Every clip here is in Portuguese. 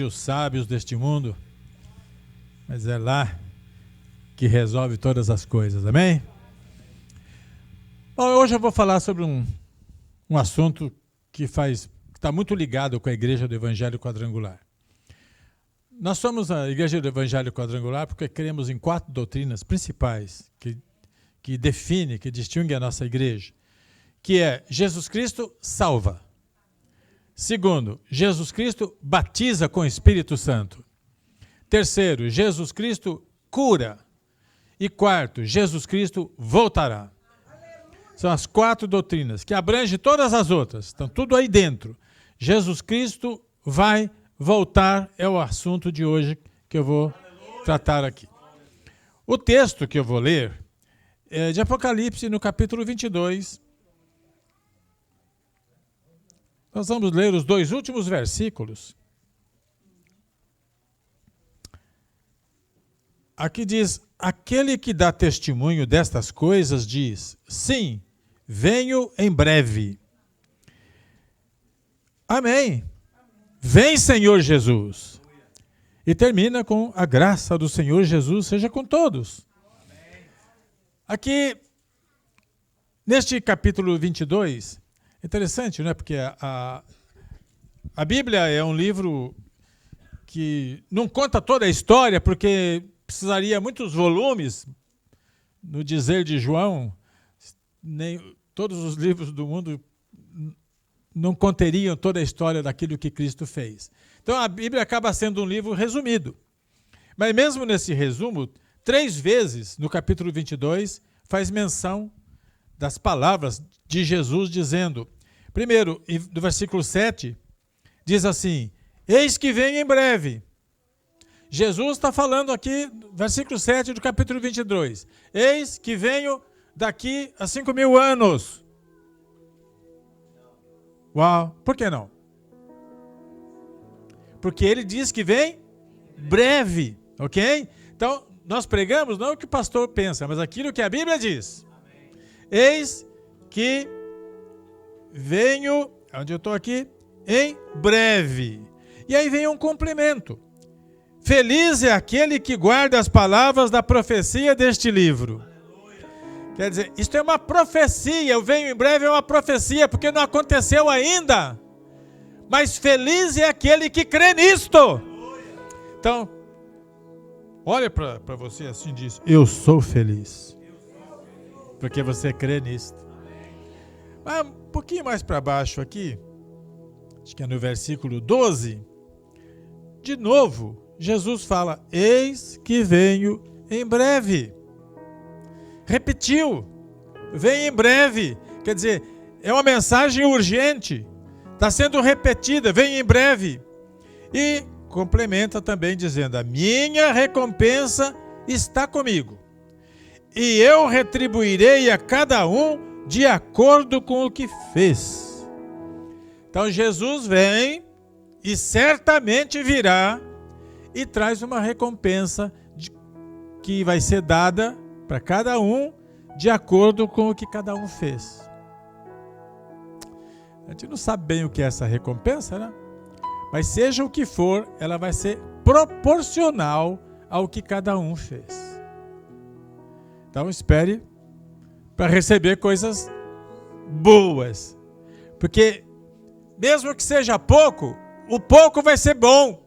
os sábios deste mundo, mas é lá que resolve todas as coisas, amém? Bom, hoje eu vou falar sobre um assunto que está muito ligado com a Igreja do Evangelho Quadrangular. Nós somos a Igreja do Evangelho Quadrangular porque cremos em 4 doutrinas principais que definem, que distinguem a nossa igreja, que é Jesus Cristo salva. Segundo, Jesus Cristo batiza com o Espírito Santo. Terceiro, Jesus Cristo cura. E quarto, Jesus Cristo voltará. São as 4 doutrinas que abrangem todas as outras. Estão tudo aí dentro. Jesus Cristo vai voltar é o assunto de hoje que eu vou tratar aqui. O texto que eu vou ler é de Apocalipse, no capítulo 22. Nós vamos ler os 2 últimos versículos. Aqui diz: aquele que dá testemunho destas coisas diz: sim, venho em breve. Amém. Vem, Senhor Jesus. E termina com: a graça do Senhor Jesus seja com todos. Aqui, neste capítulo 22, interessante, né? Porque a Bíblia é um livro que não conta toda a história, porque precisaria muitos volumes. No dizer de João, nem todos os livros do mundo não conteriam toda a história daquilo que Cristo fez. Então a Bíblia acaba sendo um livro resumido. Mas mesmo nesse resumo, 3 vezes no capítulo 22 faz menção das palavras de Jesus dizendo: primeiro, no versículo 7, diz assim: eis que venho em breve. Jesus está falando aqui, versículo 7 do capítulo 22. Eis que venho daqui a 5.000 anos. Uau, por que não? Porque ele diz que vem breve, ok? Então, nós pregamos não o que o pastor pensa, mas aquilo que a Bíblia diz. Amém. Eis que venho, onde eu estou aqui, em breve. E aí vem um complemento. Feliz é aquele que guarda as palavras da profecia deste livro. Aleluia. Quer dizer, isto é uma profecia, eu venho em breve é uma profecia, porque não aconteceu ainda. Mas feliz é aquele que crê nisto. Aleluia. Então, olha para você assim e diz: eu sou feliz. Porque você crê nisto. Mas um pouquinho mais para baixo aqui, acho que é no versículo 12, de novo, Jesus fala: eis que venho em breve. Repetiu, vem em breve. Quer dizer, é uma mensagem urgente. Está sendo repetida, vem em breve. E complementa também dizendo: a minha recompensa está comigo. E eu retribuirei a cada um de acordo com o que fez. Então Jesus vem e certamente virá e traz uma recompensa que vai ser dada para cada um de acordo com o que cada um fez. A gente não sabe bem o que é essa recompensa, né? Mas seja o que for, ela vai ser proporcional ao que cada um fez. Então espere para receber coisas boas. Porque mesmo que seja pouco, o pouco vai ser bom.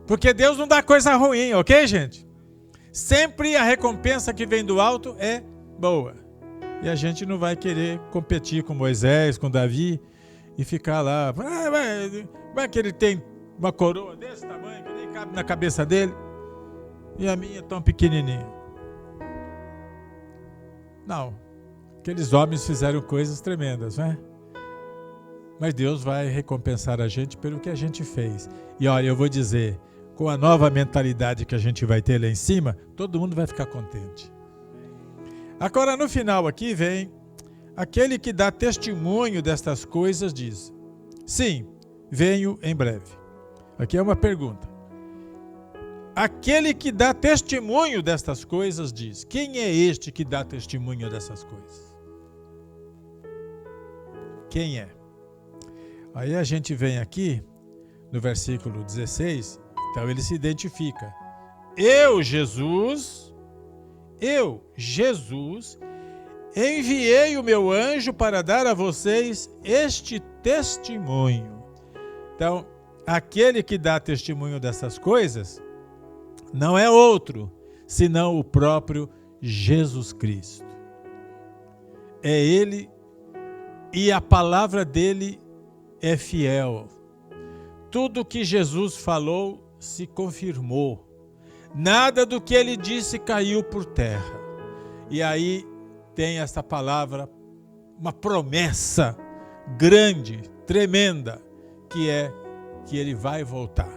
Porque Deus não dá coisa ruim, ok, gente? Sempre a recompensa que vem do alto é boa. E a gente não vai querer competir com Moisés, com Davi, e ficar lá. Vai que ele tem uma coroa desse tamanho, que nem cabe na cabeça dele, e a minha é tão pequenininha. Não. Aqueles homens fizeram coisas tremendas, né? Mas Deus vai recompensar a gente pelo que a gente fez. E olha, eu vou dizer, com a nova mentalidade que a gente vai ter lá em cima, todo mundo vai ficar contente. Agora, no final aqui vem: aquele que dá testemunho destas coisas diz: sim, venho em breve. Aqui é uma pergunta. Aquele que dá testemunho destas coisas diz: quem é este que dá testemunho dessas coisas? Quem é? Aí a gente vem aqui no versículo 16, então ele se identifica. Eu, Jesus, enviei o meu anjo para dar a vocês este testemunho. Então, aquele que dá testemunho dessas coisas não é outro, senão o próprio Jesus Cristo. É Ele, e a palavra dele é fiel. Tudo que Jesus falou se confirmou. Nada do que ele disse caiu por terra. E aí tem essa palavra, uma promessa grande, tremenda, que é que ele vai voltar.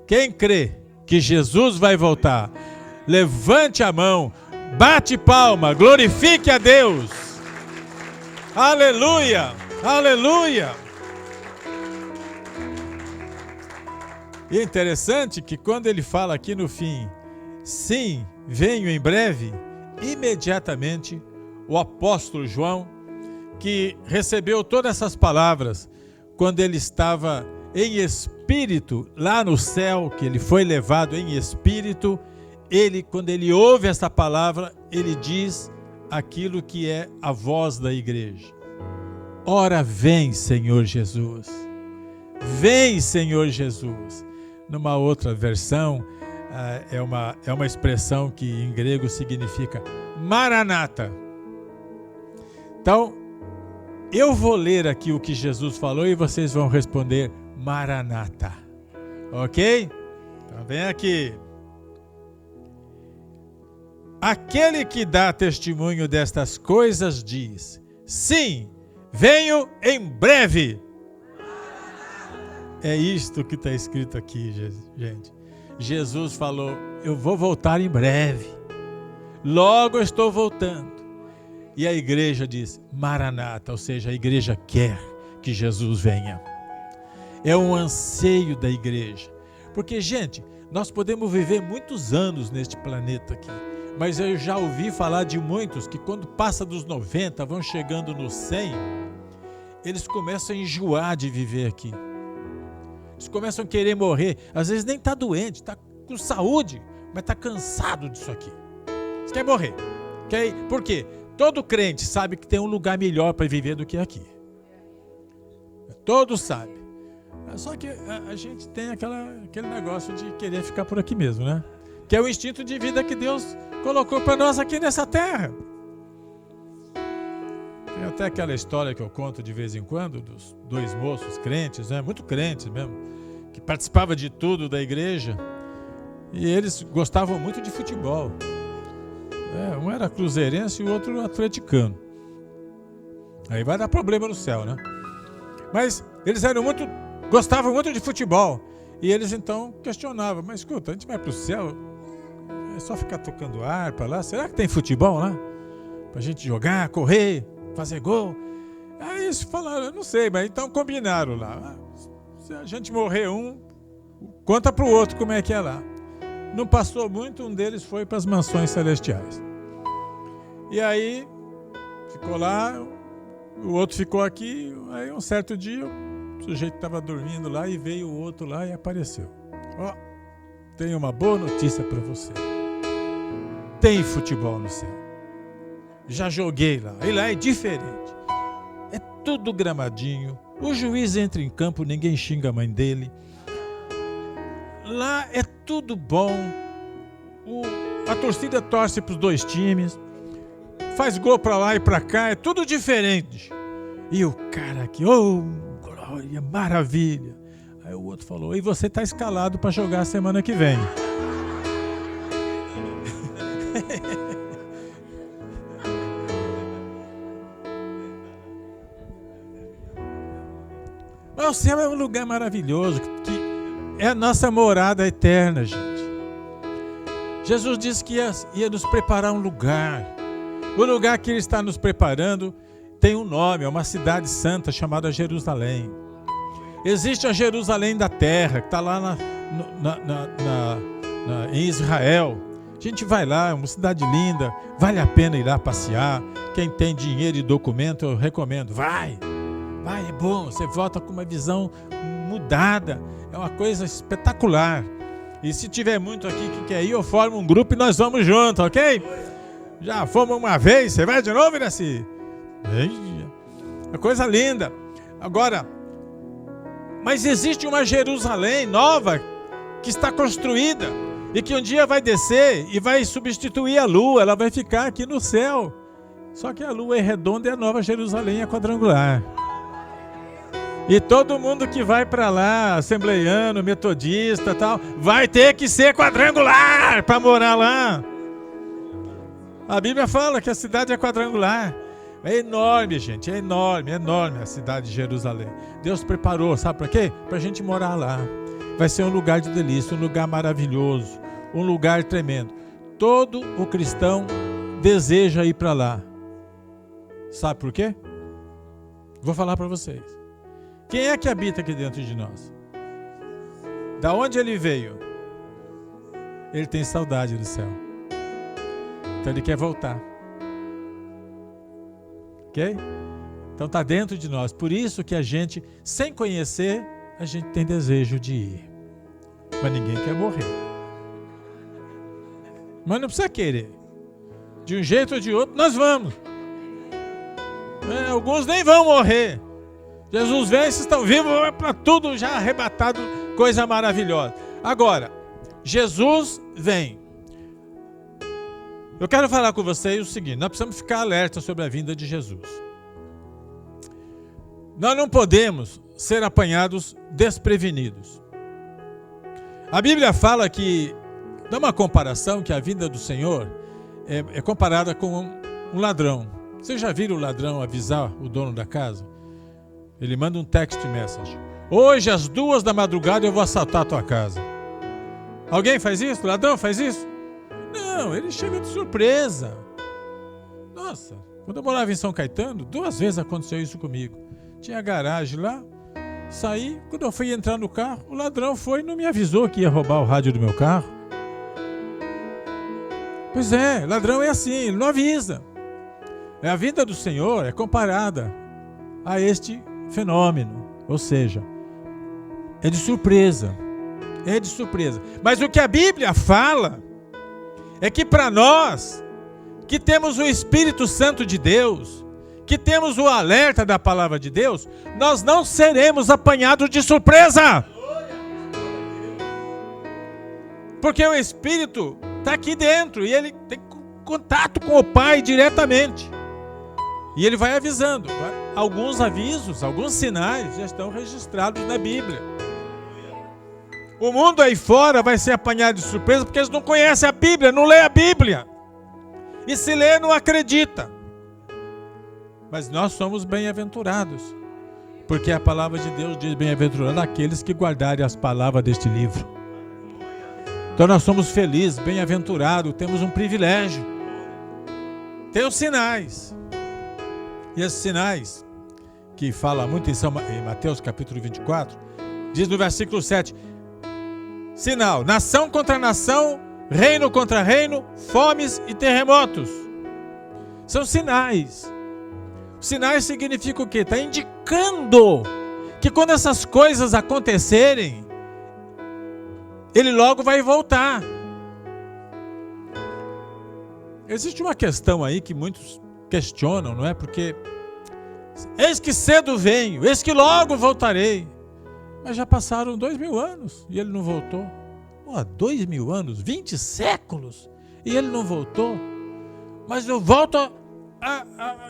Quem crê que Jesus vai voltar, levante a mão, bate palma, glorifique a Deus. Aleluia, aleluia. E é interessante que quando ele fala aqui no fim, sim, venho em breve, imediatamente o apóstolo João, que recebeu todas essas palavras quando ele estava em espírito lá no céu, que ele foi levado em espírito, quando ele ouve essa palavra, ele diz aquilo que é a voz da igreja. Ora vem, Senhor Jesus. Vem, Senhor Jesus. Numa outra versão, é uma expressão que em grego significa Maranata. Então, eu vou ler aqui o que Jesus falou e vocês vão responder Maranata. Ok? Então vem aqui. Aquele que dá testemunho destas coisas diz: sim, venho em breve. É isto que está escrito aqui, gente. Jesus falou: eu vou voltar em breve. Logo eu estou voltando. E a igreja diz Maranata, ou seja, a igreja quer que Jesus venha. É um anseio da igreja. Porque, gente, nós podemos viver muitos anos neste planeta aqui. Mas eu já ouvi falar de muitos que quando passa dos 90, vão chegando nos 100, eles começam a enjoar de viver aqui. Eles começam a querer morrer. Às vezes nem está doente, está com saúde, mas está cansado disso aqui. Você quer morrer. Por quê? Todo crente sabe que tem um lugar melhor para viver do que aqui. Todos sabem. Só que a gente tem aquele negócio de querer ficar por aqui mesmo, né? Que é o instinto de vida que Deus colocou para nós aqui nessa terra. Tem até aquela história que eu conto de vez em quando, dos dois moços crentes, né? Muito crentes mesmo, que participavam de tudo da igreja, e eles gostavam muito de futebol. Um era cruzeirense e o outro atleticano. Aí vai dar problema no céu, né? Mas eles gostavam muito de futebol. E eles então questionavam: mas escuta, a gente vai para o céu, é só ficar tocando harpa lá? Será que tem futebol lá? Pra gente jogar, correr, fazer gol? Aí eles falaram: eu não sei, mas então combinaram lá. Se a gente morrer conta pro outro como é que é lá. Não passou muito, um deles foi para as mansões celestiais. E aí ficou lá, o outro ficou aqui. Aí um certo dia o sujeito estava dormindo lá e veio o outro lá e apareceu. Tenho uma boa notícia para você. Tem futebol no céu. Já joguei lá. E lá é diferente. É tudo gramadinho. O juiz entra em campo, ninguém xinga a mãe dele. Lá é tudo bom. A torcida torce para os dois times. Faz gol para lá e para cá. É tudo diferente. E o cara aqui, glória, maravilha. Aí o outro falou: e você está escalado para jogar semana que vem. Mas o céu é um lugar maravilhoso, que é a nossa morada eterna, gente. Jesus disse que ia nos preparar um lugar. O lugar que Ele está nos preparando tem um nome, é uma cidade santa chamada Jerusalém. Existe a Jerusalém da terra, que está lá em Israel. A gente vai lá, é uma cidade linda, vale a pena ir lá passear. Quem tem dinheiro e documento, eu recomendo. Vai, é bom, você volta com uma visão mudada. É uma coisa espetacular. E se tiver muito aqui que quer ir, eu formo um grupo e nós vamos juntos, ok? Já fomos uma vez, você vai de novo, Iraci? É coisa linda. Agora, mas existe uma Jerusalém nova que está construída e que um dia vai descer e vai substituir a lua. Ela vai ficar aqui no céu. Só que a lua é redonda e a nova Jerusalém é quadrangular. E todo mundo que vai para lá, assembleiano, metodista, tal, vai ter que ser quadrangular para morar lá. A Bíblia fala que a cidade é quadrangular. É enorme, gente, é enorme a cidade de Jerusalém. Deus preparou, sabe para quê? Para a gente morar lá. Vai ser um lugar de delícia, um lugar maravilhoso, um lugar tremendo. Todo o cristão deseja ir para lá. Sabe por quê? Vou falar para vocês. Quem é que habita aqui dentro de nós? Da onde ele veio? Ele tem saudade do céu. Então ele quer voltar. Ok? Então está dentro de nós. Por isso que a gente, sem conhecer, a gente tem desejo de ir. Mas ninguém quer morrer. Mas não precisa querer. De um jeito ou de outro, nós vamos. Alguns nem vão morrer. Jesus vem, vocês estão vivos, para tudo já arrebatado, coisa maravilhosa. Agora, Jesus vem. Eu quero falar com vocês o seguinte, nós precisamos ficar alerta sobre a vinda de Jesus. Nós não podemos ser apanhados desprevenidos. A Bíblia fala que, dá uma comparação, que a vinda do Senhor é comparada com um ladrão. Vocês já viram o ladrão avisar o dono da casa? Ele manda um text message. Hoje, às 2 da madrugada, eu vou assaltar a tua casa. Alguém faz isso? O ladrão faz isso? Não, ele chega de surpresa. Nossa, quando eu morava em São Caetano, 2 vezes aconteceu isso comigo. Tinha garagem lá, saí, quando eu fui entrar no carro, o ladrão foi e não me avisou que ia roubar o rádio do meu carro. Pois é, ladrão é assim, ele não avisa. A vinda do Senhor é comparada a este fenômeno, ou seja, é de surpresa. É de surpresa. Mas o que a Bíblia fala é que para nós, que temos o Espírito Santo de Deus, que temos o alerta da palavra de Deus, nós não seremos apanhados de surpresa. Porque o Espírito está aqui dentro e ele tem contato com o Pai diretamente. E ele vai avisando. Alguns avisos, alguns sinais já estão registrados na Bíblia. O mundo aí fora vai ser apanhado de surpresa porque eles não conhecem a Bíblia, não lê a Bíblia. E se lê, não acredita. Mas nós somos bem-aventurados, porque a palavra de Deus diz: bem-aventurado aqueles que guardarem as palavras deste livro. Então nós somos felizes, bem-aventurados, temos um privilégio. Tem os sinais. E esses sinais, que fala muito em Mateus capítulo 24, diz no versículo 7, sinal, nação contra nação, reino contra reino, fomes e terremotos. São sinais. Sinais significa o quê? Está indicando que quando essas coisas acontecerem, ele logo vai voltar. Existe uma questão aí que muitos questionam, não é? Porque eis que cedo venho, eis que logo voltarei. Mas já passaram 2000 anos e ele não voltou. 2000 anos, 20 séculos e ele não voltou. Mas eu volto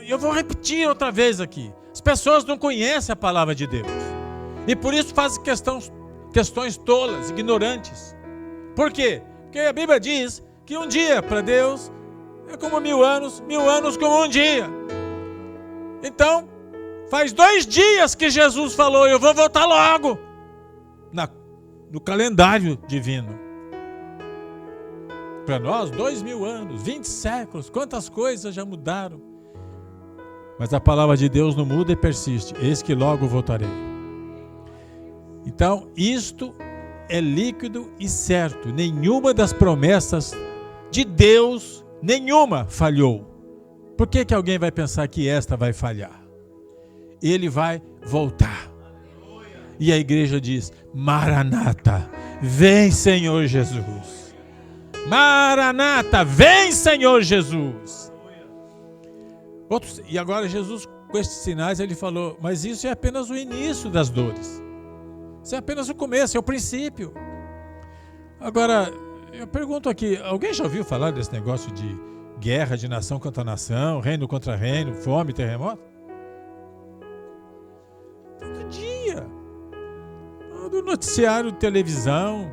eu vou repetir outra vez aqui. As pessoas não conhecem a palavra de Deus e por isso fazem questões tolas, ignorantes. Por quê? Porque a Bíblia diz que um dia para Deus é como 1000 anos, 1000 anos como um dia. Então, faz 2 dias que Jesus falou: eu vou voltar logo. No calendário divino. Para nós, 2000 anos, 20 séculos, quantas coisas já mudaram. Mas a palavra de Deus não muda e persiste. Eis que logo voltarei. Então, isto é líquido e certo. Nenhuma das promessas de Deus, nenhuma falhou. Por que alguém vai pensar que esta vai falhar? Ele vai voltar. E a igreja diz: Maranata, vem Senhor Jesus. Maranata, vem Senhor Jesus. E agora Jesus, com estes sinais, ele falou: mas isso é apenas o início das dores. Isso é apenas o começo, é o princípio. Agora, eu pergunto aqui, alguém já ouviu falar desse negócio de guerra de nação contra nação, reino contra reino, fome, terremoto? Todo dia. Do noticiário, televisão,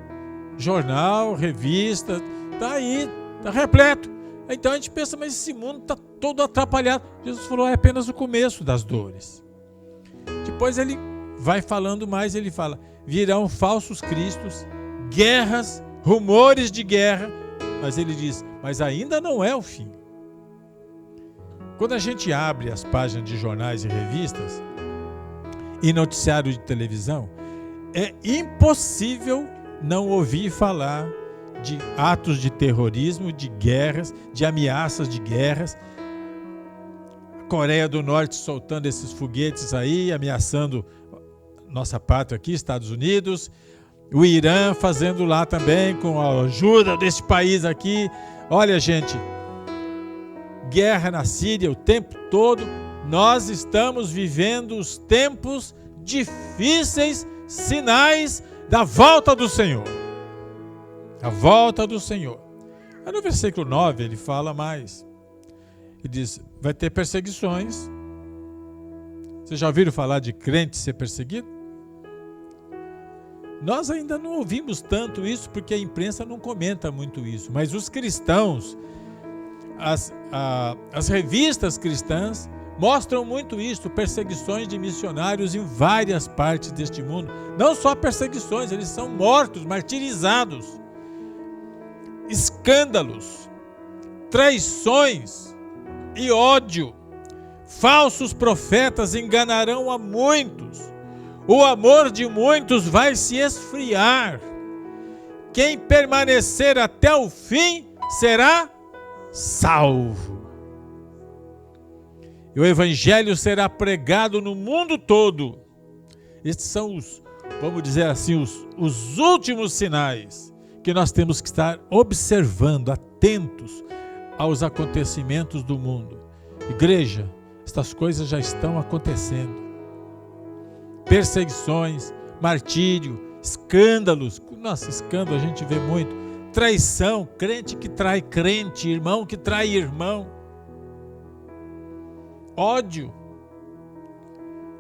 jornal, revista, tá aí, tá repleto. Então a gente pensa, mas esse mundo está todo atrapalhado. Jesus falou, é apenas o começo das dores. Depois ele vai falando mais, ele fala, virão falsos cristos, guerras, rumores de guerra, mas ele diz, mas ainda não é o fim. Quando a gente abre as páginas de jornais e revistas e noticiário de televisão, é impossível não ouvir falar de atos de terrorismo, de guerras, de ameaças de guerras. A Coreia do Norte soltando esses foguetes aí, ameaçando nossa pátria aqui, Estados Unidos. O Irã fazendo lá também, com a ajuda desse país aqui. Olha, gente, guerra na Síria o tempo todo. Nós estamos vivendo os tempos difíceis, sinais da volta do Senhor. A volta do Senhor. Aí no versículo 9 ele fala mais. Ele diz, vai ter perseguições. Vocês já ouviram falar de crente ser perseguido? Nós ainda não ouvimos tanto isso porque a imprensa não comenta muito isso. Mas os cristãos, as revistas cristãs mostram muito isso, perseguições de missionários em várias partes deste mundo. Não só perseguições, eles são mortos, martirizados. Escândalos, traições e ódio. Falsos profetas enganarão a muitos. O amor de muitos vai se esfriar. Quem permanecer até o fim será salvo. E o evangelho será pregado no mundo todo. Estes são os, vamos dizer assim, os últimos sinais que nós temos que estar observando, atentos aos acontecimentos do mundo. Igreja, estas coisas já estão acontecendo. Perseguições, martírio, escândalos. Nossa, escândalo a gente vê muito. Traição, crente que trai crente, irmão que trai irmão. Ódio.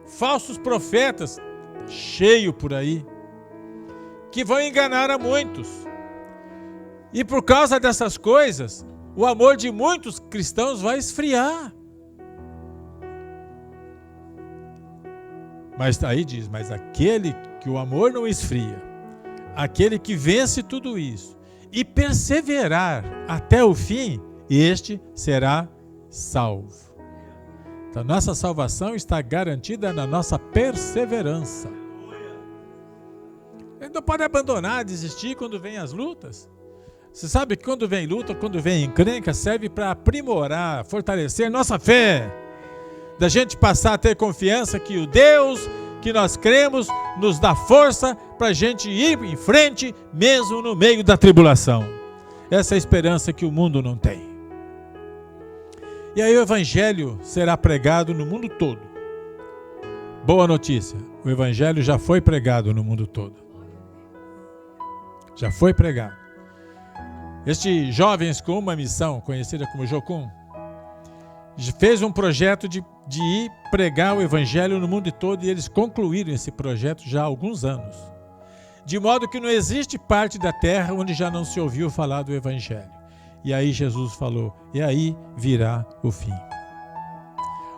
Falsos profetas, cheio por aí, que vão enganar a muitos. E por causa dessas coisas, o amor de muitos cristãos vai esfriar. Mas aí diz, mas aquele que o amor não esfria, aquele que vence tudo isso e perseverar até o fim, este será salvo. Então nossa salvação está garantida na nossa perseverança. Ele não pode abandonar, desistir quando vem as lutas. Você sabe que quando vem luta, quando vem encrenca, serve para aprimorar, fortalecer nossa fé. Da gente passar a ter confiança que o Deus que nós cremos nos dá força para a gente ir em frente, mesmo no meio da tribulação. Essa é a esperança que o mundo não tem. E aí o evangelho será pregado no mundo todo. Boa notícia, o evangelho já foi pregado no mundo todo. Já foi pregado. Estes jovens com uma missão, conhecida como Jocum, fez um projeto de ir pregar o evangelho no mundo todo, e eles concluíram esse projeto já há alguns anos. De modo que não existe parte da terra onde já não se ouviu falar do evangelho. E aí Jesus falou, e aí virá o fim.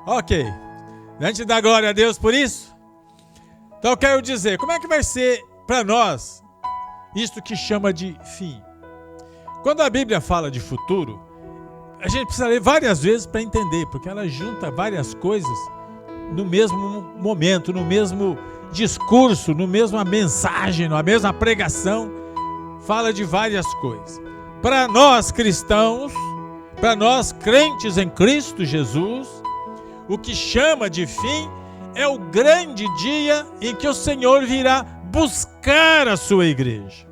Ok, a gente dá glória a Deus por isso? Então eu quero dizer, como é que vai ser para nós isto que chama de fim? Quando a Bíblia fala de futuro, a gente precisa ler várias vezes para entender, porque ela junta várias coisas no mesmo momento, no mesmo discurso, no mesma mensagem, na mesma pregação, fala de várias coisas. Para nós cristãos, para nós crentes em Cristo Jesus, o que chama de fim é o grande dia em que o Senhor virá buscar a sua igreja.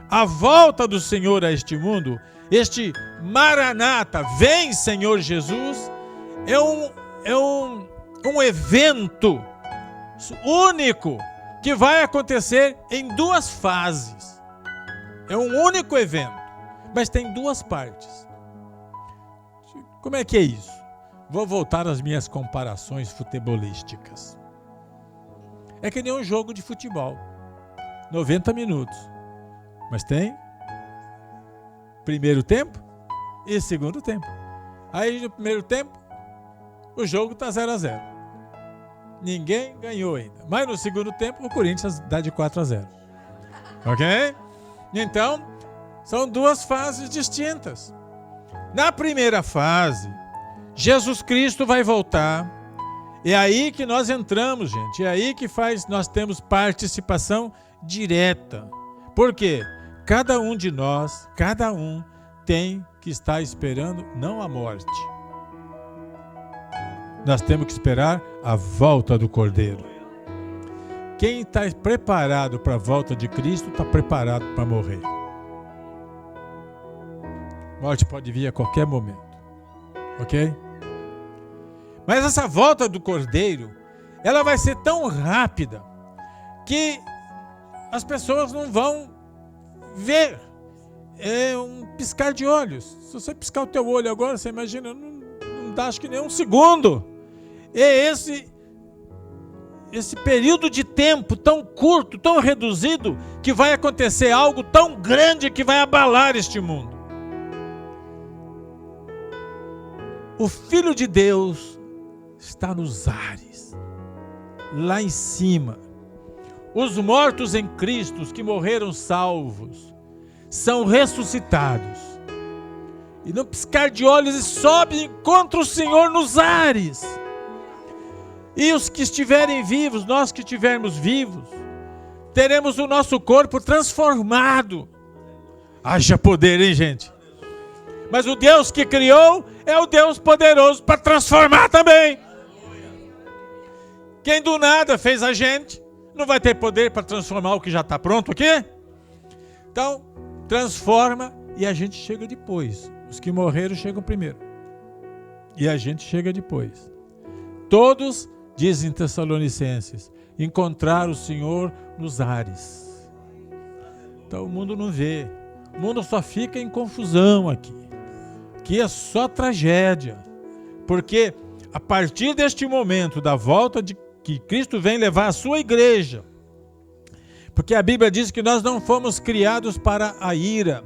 A volta do Senhor a este mundo, este Maranata, vem Senhor Jesus, é um evento único que vai acontecer em duas fases. É um único evento, mas tem duas partes. Como é que é isso? Vou voltar às minhas comparações futebolísticas. É que nem um jogo de futebol. 90 minutos. Mas tem primeiro tempo e segundo tempo. Aí no primeiro tempo, o jogo está 0-0. Ninguém ganhou ainda. Mas no segundo tempo, o Corinthians dá de 4-0. Ok? Então, são duas fases distintas. Na primeira fase, Jesus Cristo vai voltar. É aí que nós entramos, gente. É aí que nós temos participação direta. Por quê? Cada um de nós, cada um tem que estar esperando não a morte. Nós temos que esperar a volta do Cordeiro. Quem está preparado para a volta de Cristo está preparado para morrer. Morte pode vir a qualquer momento, ok? Mas essa volta do Cordeiro, ela vai ser tão rápida que as pessoas não vão ver. É um piscar de olhos. Se você piscar o teu olho agora, você imagina, não dá acho que nem um segundo. É esse período de tempo tão curto, tão reduzido, que vai acontecer algo tão grande que vai abalar este mundo. O Filho de Deus está nos ares, lá em cima. Os mortos em Cristo, que morreram salvos, são ressuscitados. E no piscar de olhos, e sobe e encontra o Senhor nos ares. E os que estiverem vivos, nós que estivermos vivos, teremos o nosso corpo transformado. Haja poder, hein, gente? Mas o Deus que criou é o Deus poderoso para transformar também. Quem do nada fez a gente, não vai ter poder para transformar o que já está pronto aqui? Então, transforma e a gente chega depois. Os que morreram chegam primeiro. E a gente chega depois. Todos, dizem Tessalonicenses, encontraram o Senhor nos ares. Então o mundo não vê. O mundo só fica em confusão aqui. Aqui é só tragédia. Porque a partir deste momento da volta de que Cristo vem levar a sua igreja, porque a Bíblia diz que nós não fomos criados para a ira,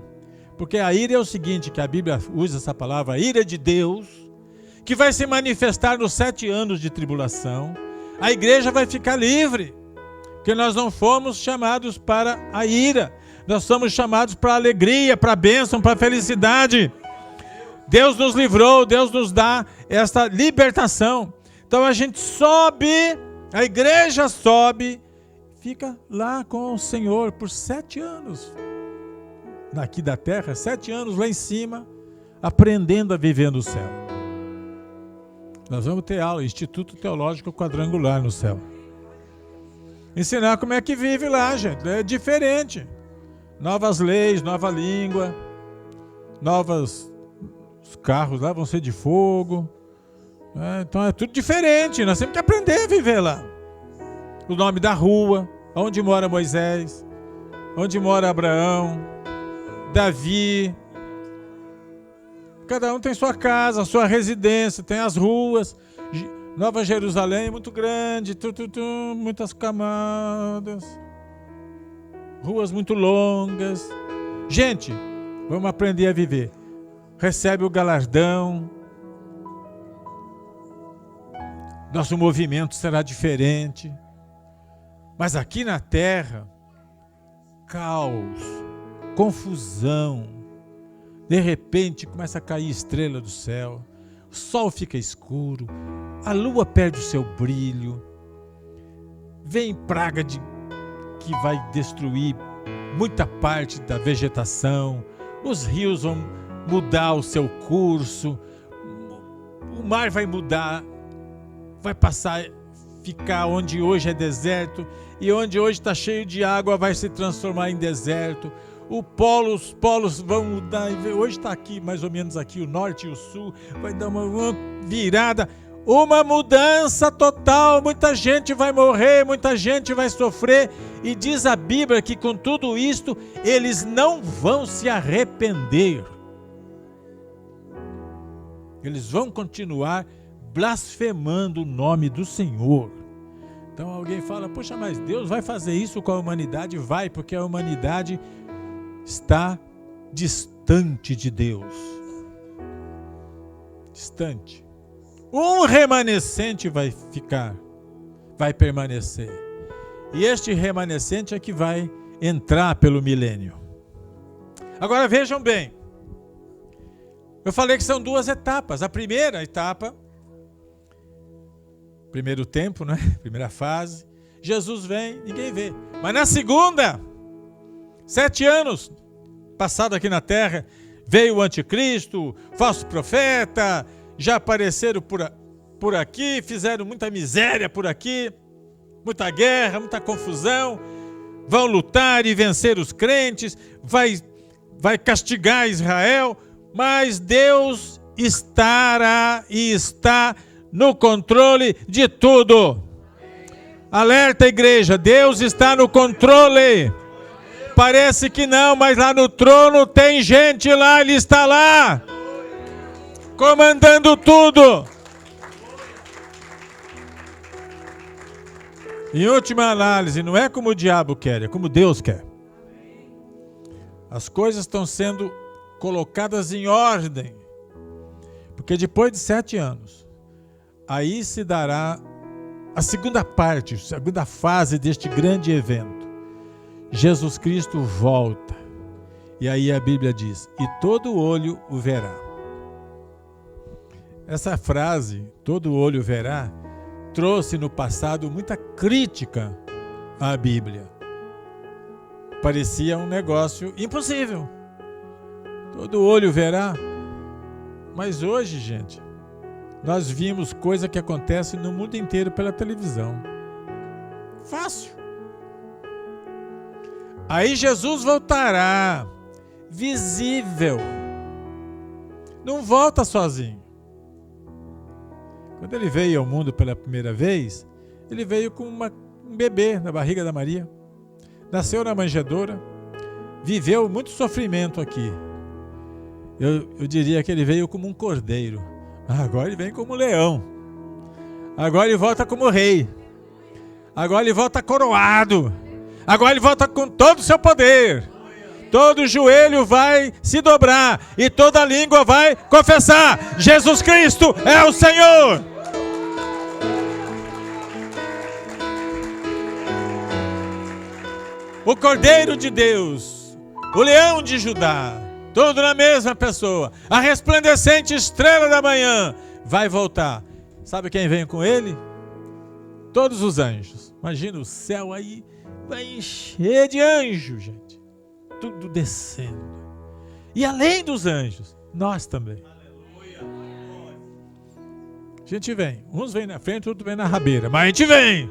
porque a ira é o seguinte, que a Bíblia usa essa palavra, a ira de Deus, que vai se manifestar nos 7 anos de tribulação. A igreja vai ficar livre, porque nós não fomos chamados para a ira, nós somos chamados para a alegria, para a bênção, para a felicidade. Deus nos livrou, Deus nos dá esta libertação. Então a gente sobe, a igreja sobe, fica lá com o Senhor por 7 anos. Daqui da terra, 7 anos lá em cima, aprendendo a viver no céu. Nós vamos ter aula, Instituto Teológico Quadrangular no céu. Ensinar como é que vive lá, gente. É diferente. Novas leis, nova língua, novos carros lá vão ser de fogo. Então é tudo diferente. Nós temos que aprender a viver lá. O nome da rua, onde mora Moisés, onde mora Abraão, Davi. Cada um tem sua casa, sua residência, tem as ruas. Nova Jerusalém, muito grande, muitas camadas, ruas muito longas. Gente, vamos aprender a viver. Recebe o galardão. Nosso movimento será diferente. Mas aqui na terra, caos, confusão. De repente começa a cair estrela do céu, o sol fica escuro, a lua perde o seu brilho, vem praga que vai destruir muita parte da vegetação, os rios vão mudar o seu curso, o mar vai mudar, vai passar ficar onde hoje é deserto, e onde hoje está cheio de água vai se transformar em deserto. Os polos vão mudar. Hoje está aqui, mais ou menos aqui, o norte e o sul. Vai dar uma virada, uma mudança total. Muita gente vai morrer, muita gente vai sofrer. E diz a Bíblia que com tudo isto, eles não vão se arrepender. Eles vão continuar blasfemando o nome do Senhor. Então alguém fala, poxa, mas Deus vai fazer isso com a humanidade? Vai, porque a humanidade está distante de Deus. Distante. Um remanescente vai ficar, vai permanecer. E este remanescente é que vai entrar pelo milênio. Agora vejam bem. Eu falei que são duas etapas. A primeira etapa, primeiro tempo, né? Primeira fase, Jesus vem, ninguém vê. Mas na segunda, 7 anos passado aqui na terra, veio o anticristo, falso profeta, já apareceram por aqui, fizeram muita miséria por aqui, muita guerra, muita confusão, vão lutar e vencer os crentes, vai castigar Israel, mas Deus estará e está no controle de tudo. Alerta, igreja, Deus está no controle. Parece que não, mas lá no trono tem gente lá, Ele está lá, comandando tudo. Em última análise, não é como o diabo quer, é como Deus quer. As coisas estão sendo colocadas em ordem, porque depois de 7 anos, aí se dará a segunda parte, a segunda fase deste grande evento. Jesus Cristo volta, e aí a Bíblia diz, e todo olho o verá. Essa frase, todo olho verá, trouxe no passado muita crítica à Bíblia. Parecia um negócio impossível. Todo olho verá. Mas hoje, gente, nós vimos coisa que acontece no mundo inteiro pela televisão. Fácil. Aí Jesus voltará, visível. Não volta sozinho. Quando ele veio ao mundo pela primeira vez, ele veio com um bebê na barriga da Maria. Nasceu na manjedoura, viveu muito sofrimento aqui. Eu diria que ele veio como um cordeiro. Agora ele vem como um leão. Agora ele volta como rei. Agora ele volta coroado. Agora ele volta com todo o seu poder. Todo joelho vai se dobrar e toda língua vai confessar: Jesus Cristo é o Senhor. O Cordeiro de Deus, o Leão de Judá, tudo na mesma pessoa, a resplandecente estrela da manhã, vai voltar. Sabe quem vem com ele? Todos os anjos. Imagina o céu aí, vai encher de anjos, gente. Tudo descendo. E além dos anjos, nós também. A gente vem. Uns vêm na frente, outros vêm na rabeira. Mas a gente vem.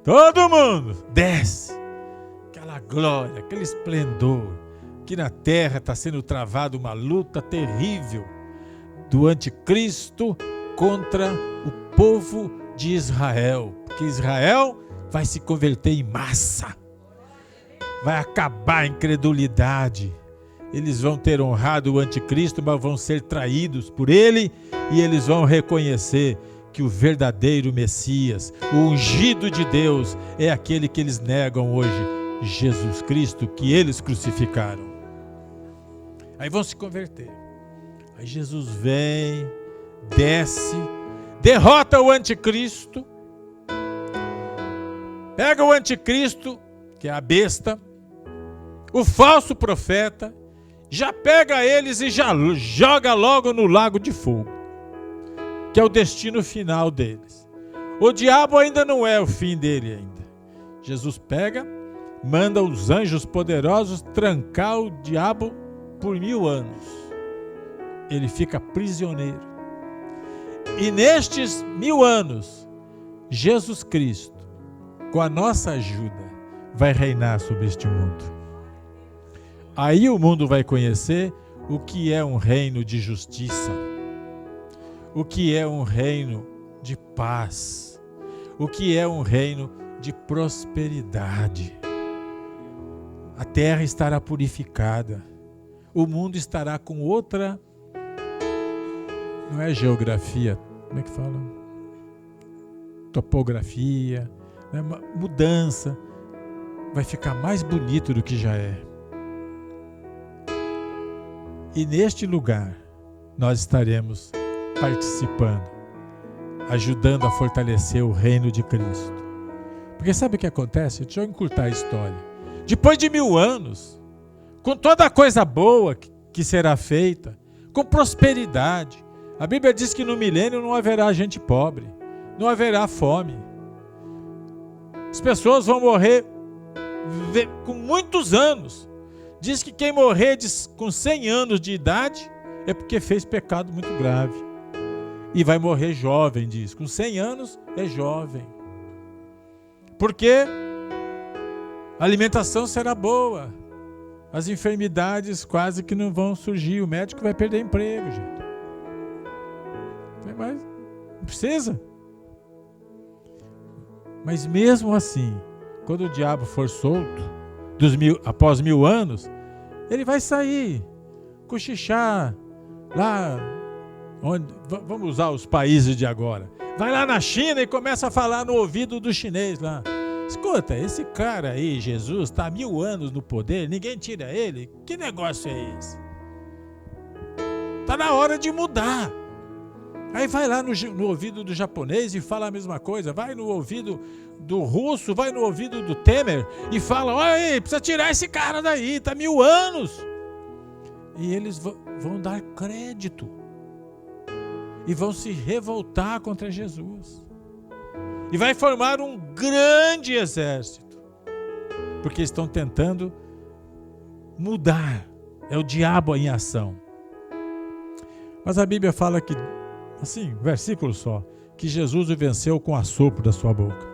Todo mundo desce. Aquela glória, aquele esplendor. Que na terra está sendo travada uma luta terrível do anticristo contra o povo de Israel. Porque Israel vai se converter em massa. Vai acabar a incredulidade. Eles vão ter honrado o anticristo, mas vão ser traídos por ele, e eles vão reconhecer que o verdadeiro Messias, o ungido de Deus, é aquele que eles negam hoje, Jesus Cristo, que eles crucificaram. Aí vão se converter. Aí Jesus vem, desce, derrota o anticristo, pega o anticristo, que é a besta, o falso profeta, já pega eles e já joga logo no lago de fogo, que é o destino final deles. O diabo ainda não é o fim dele ainda. Jesus pega, manda os anjos poderosos trancar o diabo por 1000 anos. Ele fica prisioneiro. E nestes 1000 anos, Jesus Cristo, com a nossa ajuda, vai reinar sobre este mundo. Aí o mundo vai conhecer o que é um reino de justiça, o que é um reino de paz, o que é um reino de prosperidade. A terra estará purificada, o mundo estará com outra, não é geografia, como é que fala? Topografia, né? Mudança, vai ficar mais bonito do que já é. E neste lugar nós estaremos participando, ajudando a fortalecer o reino de Cristo. Porque sabe o que acontece? Deixa eu encurtar a história. Depois de 1000 anos, com toda a coisa boa que será feita, com prosperidade, a Bíblia diz que no milênio não haverá gente pobre, não haverá fome. As pessoas vão morrer com muitos anos. Diz que quem morrer com 100 anos de idade é porque fez pecado muito grave. E vai morrer jovem, diz. Com 100 anos é jovem. Porque a alimentação será boa. As enfermidades quase que não vão surgir. O médico vai perder emprego, gente. Mas não precisa. Mas mesmo assim, quando o diabo for solto, após 1000 anos, ele vai sair, cochichar lá, vamos usar os países de agora, vai lá na China e começa a falar no ouvido do chinês lá. Escuta, esse cara aí, Jesus, está há 1000 anos no poder, ninguém tira ele, que negócio é esse? Está na hora de mudar. Aí vai lá no ouvido do japonês e fala a mesma coisa, vai no ouvido do russo, vai no ouvido do Temer e fala, olha aí, precisa tirar esse cara daí, está 1000 anos. E eles vão dar crédito e vão se revoltar contra Jesus. E vai formar um grande exército, porque estão tentando mudar, é o diabo em ação. Mas a Bíblia fala que, assim, versículo só, que Jesus o venceu com o assopro da sua boca.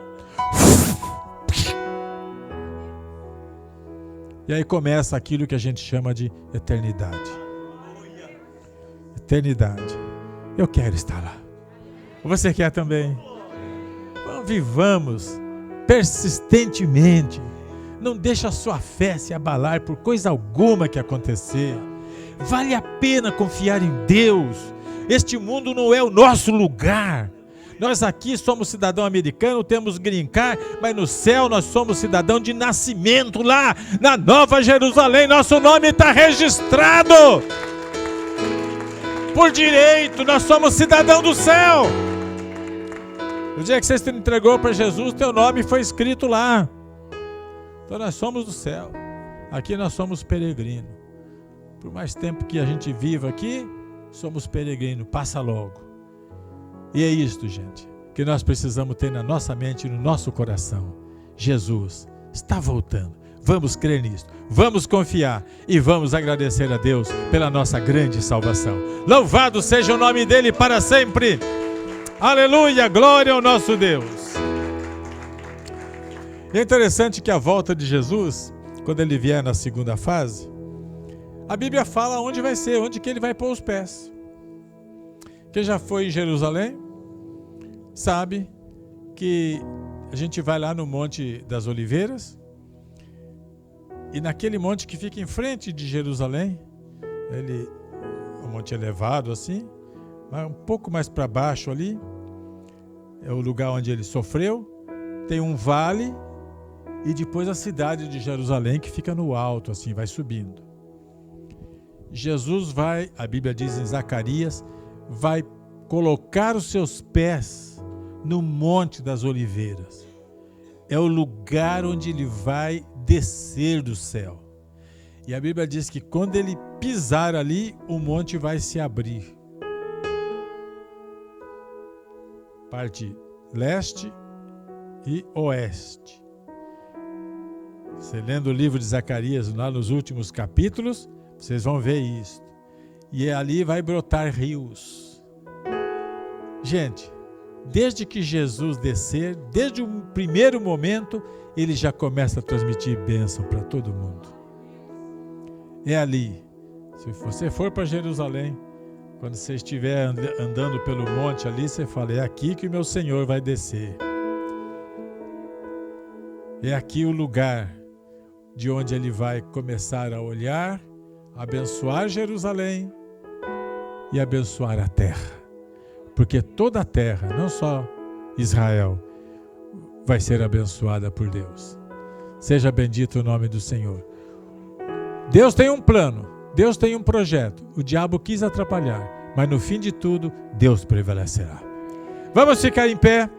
E aí começa aquilo que a gente chama de eternidade. Eternidade. Eu quero estar lá. Você quer também? Então, vivamos persistentemente. Não deixe a sua fé se abalar por coisa alguma que acontecer. Vale a pena confiar em Deus. Este mundo não é o nosso lugar. Nós aqui somos cidadão americano, temos green card, mas no céu nós somos cidadão de nascimento lá, na Nova Jerusalém. Nosso nome está registrado. Por direito, nós somos cidadão do céu. No dia que você se entregou para Jesus, teu nome foi escrito lá. Então nós somos do céu. Aqui nós somos peregrinos. Por mais tempo que a gente viva aqui, somos peregrinos, passa logo. E é isto, gente, que nós precisamos ter na nossa mente e no nosso coração. Jesus está voltando. Vamos crer nisso, vamos confiar e vamos agradecer a Deus pela nossa grande salvação. Louvado seja o nome dele para sempre. Aleluia, glória ao nosso Deus. É interessante que a volta de Jesus, quando ele vier na segunda fase, a Bíblia fala onde vai ser, onde que ele vai pôr os pés. Quem já foi em Jerusalém sabe que a gente vai lá no Monte das Oliveiras, e naquele monte que fica em frente de Jerusalém, um monte elevado assim, mas um pouco mais para baixo ali, é o lugar onde ele sofreu, tem um vale, e depois a cidade de Jerusalém que fica no alto, assim, vai subindo. Jesus vai, a Bíblia diz em Zacarias, vai colocar os seus pés no Monte das Oliveiras. É o lugar onde ele vai descer do céu. E a Bíblia diz que quando ele pisar ali, o monte vai se abrir. Parte leste e oeste. Você lendo o livro de Zacarias, lá nos últimos capítulos, vocês vão ver isso. E ali vai brotar rios. Gente, desde que Jesus descer, desde o primeiro momento, ele já começa a transmitir bênção para todo mundo. É ali. Se você for para Jerusalém, quando você estiver andando pelo monte ali, você fala, é aqui que o meu Senhor vai descer. É aqui o lugar de onde ele vai começar a olhar, abençoar Jerusalém e abençoar a terra. Porque toda a terra, não só Israel, vai ser abençoada por Deus. Seja bendito o nome do Senhor. Deus tem um plano, Deus tem um projeto. O diabo quis atrapalhar, mas no fim de tudo, Deus prevalecerá. Vamos ficar em pé.